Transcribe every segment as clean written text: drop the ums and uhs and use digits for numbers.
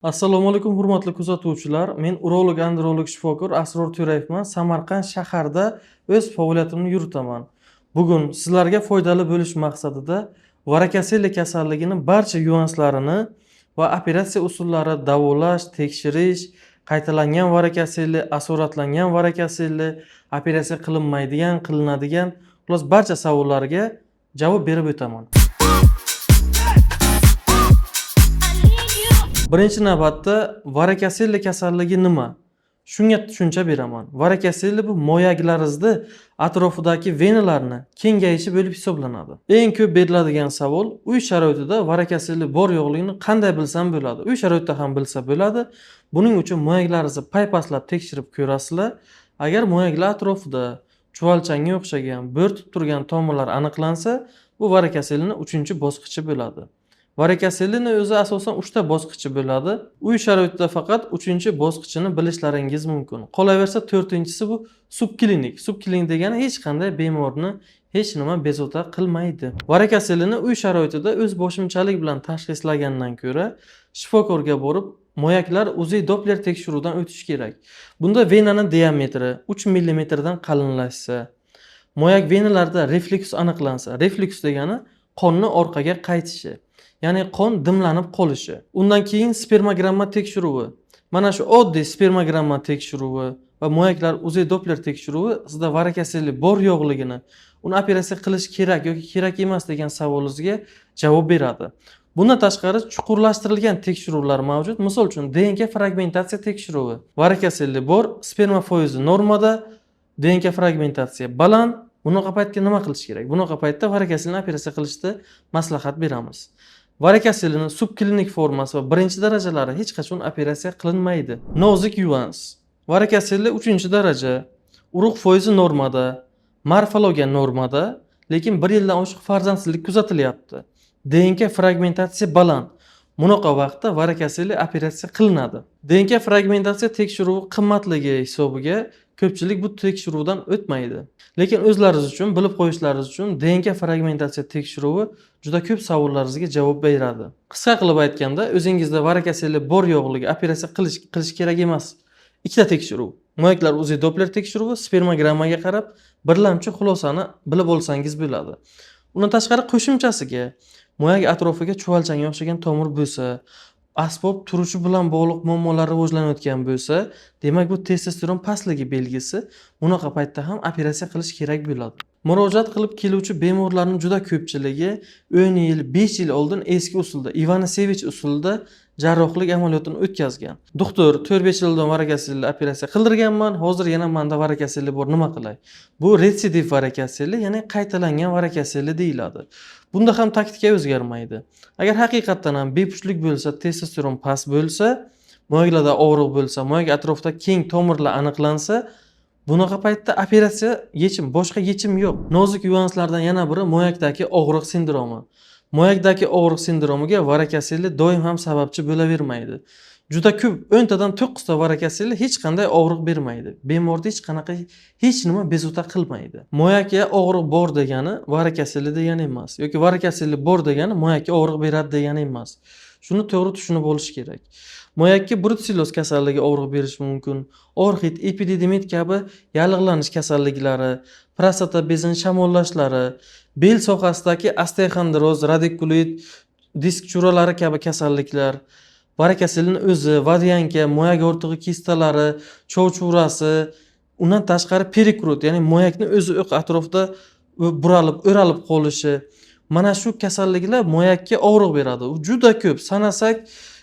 Assalomu alaykum hurmatli kuzatuvchilar. Men urolog androlog shifokor Asror To'rayevman. Samarqand shaharda o'z faoliyatimni yuritaman. Bugun sizlarga foydali bo'lish maqsadida varakasella kasalligini barcha yuanslarini va operatsiya usullari, davolash, tekshirish, qaytalangan varakasella, asoratlangan varakasella, operatsiya qilinmaydigan, qilinadigan, xullas barcha savollarga javob berib o'taman. Birinchi navbatda varakasella kasalligi nima? Shunga tushuncha beraman. Varakasella bu moyaklaringizni atrofidagi venalarni kengayishi bo'lib hisoblanadi. Eng ko'p beriladigan savol, uy sharoitida varakasella bor yo'qligini qanday bilsam bo'ladi? Uy sharoitida ham bilsa bo'ladi. Buning uchun moyaklaringizni paypaslab tekshirib ko'rasizlar. Agar moyaklar atrofida chuvalchangga o'xshagan bo'rtib turgan tomirlar aniqlansa, bu varakasellaning 3-bosqichi bo'ladi. Varakasellaning o'zi asosan 3ta bosqichi bo'ladi. Uy sharoitida faqat 3-bosqichini bilishlaringiz mumkin. Qolaversa 4-si bu subklinik. Subklinik degani hech qanday bemorni hech nima bezovta qilmaydi. Varakasellani uy sharoitida o'z boshimchalik bilan tashxislagandan ko'ra shifokorga borib moyaklar UZI Doppler tekshiruvdan o'tish kerak. Bunda venaning diametri 3 mm dan qalinlashsa, moyak venalarida refleks aniqlansa, refleks degani qonni orqaga qaytishi. Ya'ni qon dimlanib qolishi. Undan keyin spermogramma tekshiruvi. Mana shu oddiy spermogramma tekshiruvi va moyaklar UZI Doppler tekshiruvi sizda varakasella bor yo'qligini, uni operatsiya qilish kerak yoki kerak emas degan savolingizga javob beradi. Bundan tashqari chuqurlashtirilgan tekshiruvlar mavjud. Misol uchun DNK fragmentatsiya tekshiruvi. Varakasella bor, sperma foizi normada, DNK fragmentatsiya baland. Bunaqa paytda nima qilish kerak? Bunaqa paytda varakasellani operatsiya qilishda maslahat beramiz. Varakasellaning subklinik formasi va birinchi darajalari hech qachon operatsiya qilinmaydi. Nozik yuvans. Varakasella 3-daraja. Urug' foizi normada, morfologiya normada, lekin 1 yildan oshiq farzandsizlik kuzatilyapti. DNK fragmentatsiya baland. Bunaqa vaqtda varakasella operatsiya qilinadi. DNK fragmentatsiya tekshiruvi qimmatligi hisobiga ko'pchilik bu tekshiruvdan o'tmaydi. Lekin o'zlaringiz uchun bilib qo'yishlaringiz uchun DNK fragmentatsiya tekshiruvi juda ko'p savollaringizga javob beradi. Qisqa qilib aytganda, o'zingizda varakasella bor yo'qligi operatsiya qilish kerak emas. Ikkita tekshiruv. Moyaklar UZI Doppler tekshiruvi, spermogrammaga qarab birlamchi xulosani bilib olsangiz bo'ladi. Undan tashqari qo'shimchasiga moyak atrofiga chuvalchangga o'xshagan tomir bo'lsa, asbob turishi bilan bog'liq muammolar rivojlanayotgan bo'lsa, demak bu testosteron pastligi belgisi. Bunaqa paytda ham operatsiya qilish kerak bo'ladi. Murojaat qilib keluvchi bemorlarning juda ko'pchiligi 10 yil, 5 yil oldin eski usulda, Ivanisevich usulida jarrohlik amaliyotini o'tkazgan. Doktor, 4-5 yil oldin varakasella operatsiya qildirganman, hozir yana menda varakasella bor, nima qilay? Bu retsidiv varakasella, ya'ni qaytalangan varakasella deyiladi. Bunda ham taktika o'zgarmaydi. Agar haqiqatan ham bepushtlik bo'lsa, testosteron past bo'lsa, moyaklarda og'riq bo'lsa, moyak atrofida keng tomirlar aniqlansa, bunaqa paytda operatsiya boshqa yechim yo'q. Nozik yuvanslardan yana biri moyakdagi og'riq sindromi. Moyakdagi og'riq sindromiga varakasella doim ham sababchi bo'lavermaydi. Juda ko'p 10 tadan 9 ta varakasella hech qanday og'riq bermaydi. Bemorda hech nima bezovta qilmaydi. Moyakka og'riq bor degani varakasella degani emas, yoki varakasella bor degani moyakka og'riq beradi degani emas. Shuni to'g'ri tushunib olish kerak. Moyakka bruselloz kasalligi og'riq berishi mumkin. Orxid, epididimit kabi yallig'lanish kasalliklari, prostata bezining shamollashlari, bel sohasidagi osteoxondroz, radikulit, disk churalari kabi kasalliklar, varakasellaning o'zi, vadyanka, moyak o'rtig'i kistalari, chovchurasi, undan tashqari perikrut, ya'ni moyakning o'zi atrofida buralib, o'ralib qolishi. Mana shu kasalliklar moyakka og'riq beradi. U juda ko'p, sanasak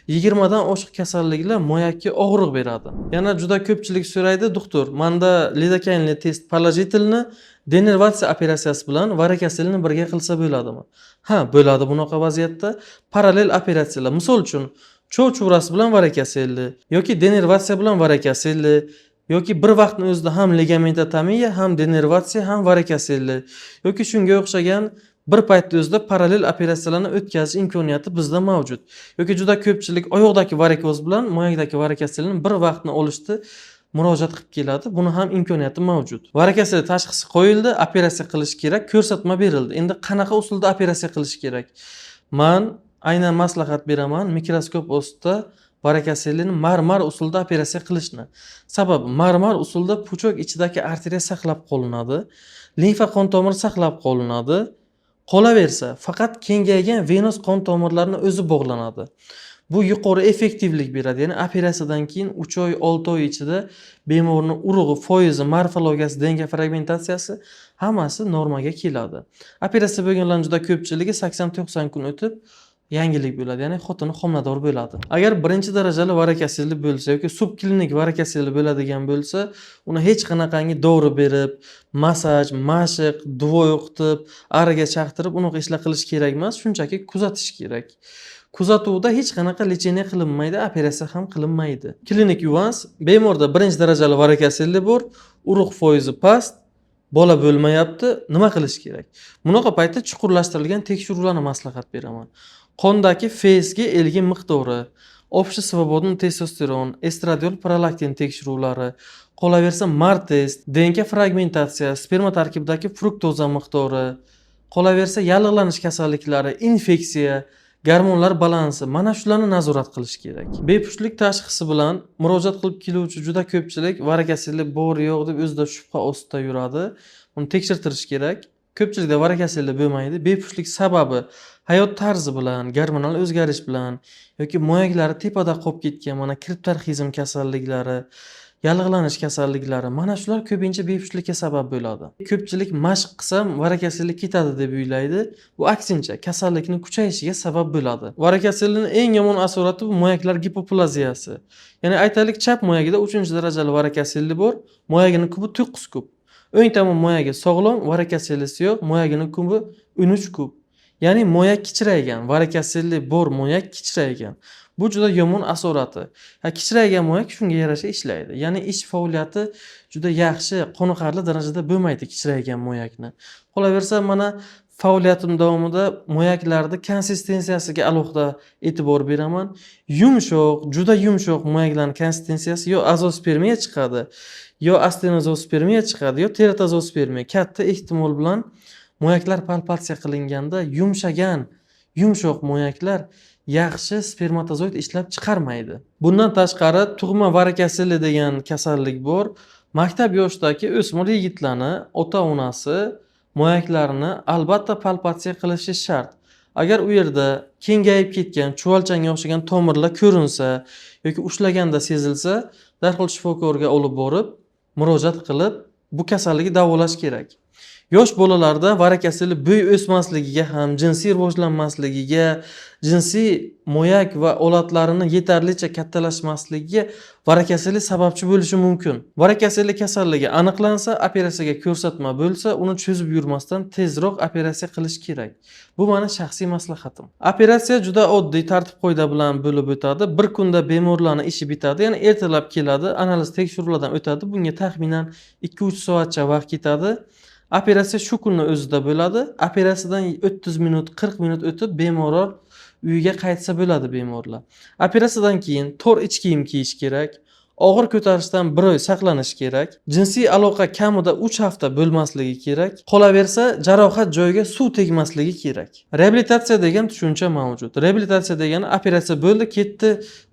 20 dan oshiq kasalliklar moyakka og'riq beradi. Yana juda ko'pchilik so'raydi, doktor, menda lidokainli test положительni denervatsiya operatsiyasi bilan varakasellani birga qilsa bo'ladimi? Ha, bo'ladi bunaqa vaziyatda. Parallel operatsiyalar, misol uchun chovchurasi bilan varakasella yoki denervatsiya bilan varakasella yoki bir vaqtning o'zida ham ligamentatomiya, ham denervatsiya, ham varakasella yoki shunga o'xshagan bir paytda o'zida parallel operatsiyalarni o'tkazish imkoniyati bizda mavjud. Yoki juda ko'pchilik oyoqdagi varikoz bilan moyakdagi varakasellani bir vaqtni olishda murojaat qilib keladi. Buni ham imkoniyati mavjud. Varakasella tashxisi qo'yildi, operatsiya qilish kerak, ko'rsatma berildi. Endi qanaqa usulda operatsiya qilish kerak? Men aynan maslahat beraman, mikroskop ostida varak asilligini marmar usulda operatsiya qilishni. Sababi marmar usulda puchoq ichidagi arteriya saqlab qolinadi, limfa qon tomiri saqlab qolinadi. Qolaversa, faqat kengaygan venöz qon tomirlarini o'zi bog'lanadi. Bu yuqori effektivlik beradi. Ya'ni operatsiyadan keyin 3 oy, 6 oy ichida bemorning urug'i, foizi, morfologiyasi, denga fragmentatsiyasi hammasi normaga keladi. Operatsiya bo'lganlarning juda ko'pchiligi 80-90 kun o'tib yangilik bo'ladi. Ya'ni xotini homilador bo'ladi. Agar birinchi darajali varak asillik bo'lsa yoki subklinik varak asillik bo'ladigan bo'lsa, uni hech qanaqangi dori berib, massaj, mashq, duo o'qitib, ariga chaqtirib unaqa ishlar qilish kerak emas, shunchaki kuzatish kerak. Kuzatuvda hech qanaqa lecheniya qilinmaydi, operatsiya ham qilinmaydi. Klinik yuvans bemorda birinchi darajali varak asillik bor, urug' foizi past, bola bo'lmayapti, nima qilish kerak? Bunaqa paytda chuqurlashtirilgan tekshiruvlarni maslahat beraman. Qondagi FSG elgin miqdori, общий свободный testosteron, estradiol prolaktin tekshiruvlari, qolaversa MAR test, DNK fragmentatsiya, sperma tarkibidagi fruktoza miqdori, qolaversa yallig'lanish kasalliklari, infeksiya, gormonlar balansi, mana shularni nazorat qilish kerak. Bepushtlik tashxisi bilan murojaat qilib keluvchi juda ko'pchilik varak asillik bor yo'q deb o'zida shubha ostida yuradi. Uni tekshirtirish kerak. Ko'pchilikda varak asillik bo'lmaydi. Bepushtlik sababi hayot tarzi bilan, gormonal o'zgarish bilan yoki moyaklari tepada qolib ketgan, mana kriptarxizm kasalliklari, yallig'lanish kasalliklari, mana shular ko'pincha bepushtlikka sabab bo'ladi. Ko'pchilik mashq qilsam varak asillik ketadi deb o'ylaydi. Bu aksincha kasallikning kuchayishiga sabab bo'ladi. Varak asillikning eng yomon asorati bu moyaklar gipoplaziyasi. Ya'ni aytaylik, chap moyagida 3-darajali varak asillik bor, moyagining kubi 9 kub. O'ng tomon moyagi sog'lom, varak asilligi yo'q, moyagining kubi 13 kub. Ya'ni moyak kichraygan, varak asillik bor, moyak kichraygan. Bu juda yomon asorati. Kichraygan moyak shunga yarasha ishlaydi. Ya'ni ish faoliyati juda yaxshi, qoniqarli darajada bo'lmaydi kichraygan moyakni. Qolaversa, mana faoliyatim davomida moyaklarning konsistensiyasiga alohida e'tibor beraman. Yumshoq, juda yumshoq moyaklarning konsistensiyasi yo azospermiya chiqadi, yo astenozospermiya chiqadi, yo teratozospermiya. Katta ehtimol bilan moyaklar palpatsiya qilinganda yumshagan, yumshoq moyaklar yaxshi spermatozoid ishlab chiqarmaydi. Bundan tashqari tug'ma varak asillik degan kasallik bor. Maktab yoshidagi o'smir yigitlarni ota-onasi moyaklarini albatta palpatsiya qilishi shart. Agar u yerda kengayib ketgan, chuvalchanga o'xshagan tomirlar ko'rinsa yoki ushlaganda sezilsa, darhol shifokorga olib borib, murojaat qilib, bu kasallikni davolash kerak. Yosh bolalarda varak asillik bo'y o'smasligiga ham, jinsiy rivojlanmasligiga, jinsiy moyak va olatlarini yetarlicha kattalashmasligiga varak asillik sababchi bo'lishi mumkin. Varak asillik kasalligi aniqlansa, operatsiyaga ko'rsatma bo'lsa, uni cho'zib yurmasdan tezroq operatsiya qilish kerak. Bu meni shaxsiy maslahatim. Operatsiya juda oddiy tartib-qoida bilan bo'lib o'tadi. Bir kunda bemorlarning ishi bitadi, ya'ni ertalab keladi, analiz tekshiruvlardan o'tadi. Bunga taxminan 2-3 soatcha vaqt ketadi. Operatsiya shu kunning o'zida bo'ladi. Operatsiyadan 30 minut, 40 minut o'tib bemorlar uyiga qaytsa bo'ladi bemorlar. Operatsiyadan keyin tor ich kiyim kiyish kerak. Og'ir ko'tarishdan 1 oy saqlanish kerak. Jinsiy aloqa kamida 3 hafta bo'lmasligi kerak. Qolaversa, jarohat joyiga suv tegmasligi kerak. Reabilitatsiya degan tushuncha mavjud. Reabilitatsiya degani operatsiya bo'ldi, ketdi,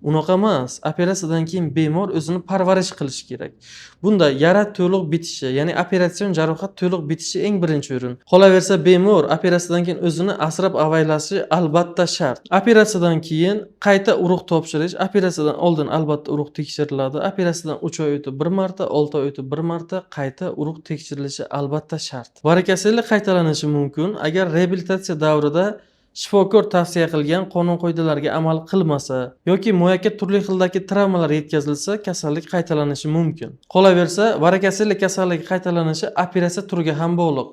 unaqa emas. Operatsiyadan keyin bemor o'zini parvarish qilish kerak. Bunda yara to'liq bitishi, ya'ni operatsion jarohat to'liq bitishi eng birinchi o'rin. Qolaversa, bemor operatsiyadan keyin o'zini asrab-avaylashi albatta shart. Operatsiyadan keyin qayta urug' topshirish, operatsiyadan oldin albatta urug' tekshiriladi. Operatsiyadan 3 oy o'tib 1 marta, 6 oy o'tib 1 marta qayta urug' tekshirilishi albatta shart. Varak asillik qaytalanishi mumkin agar reabilitatsiya davrida shifokor tavsiya qilgan qonun-qoidalarga amal qilmasa yoki moyakka turli xildagi travmalar yetkazilsa, kasallik qaytalanishi mumkin. Qolaversa, varak asillik kasalligi qaytalanishi operatsiya turiga ham bog'liq.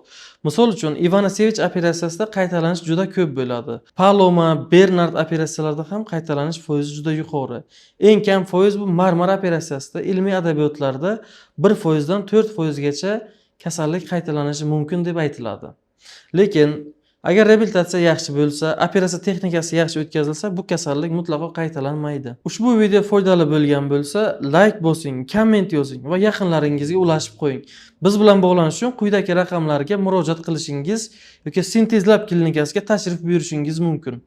Misol uchun, Ivanisevich operatsiyasida qaytalanish juda ko'p bo'ladi. Paloma, Bernard operatsiyalarida ham qaytalanish foizi juda yuqori. Eng kam foiz bu marmar operatsiyasida, ilmiy adabiyotlarda 1% dan 4% gacha kasallik qaytalanishi mumkin deb aytiladi. Lekin agar reabilitatsiya yaxshi bo'lsa, operatsiya texnikasi yaxshi o'tkazilsa, bu kasallik mutlaqo qaytalanmaydi. Ushbu video foydali bo'lgan bo'lsa, like bosing, komment yozing va yaqinlaringizga ulashib qo'ying. Biz bilan bog'lanish uchun quyidagi raqamlarga murojaat qilishingiz yoki Sintezlab klinikasiga tashrif buyurishingiz mumkin.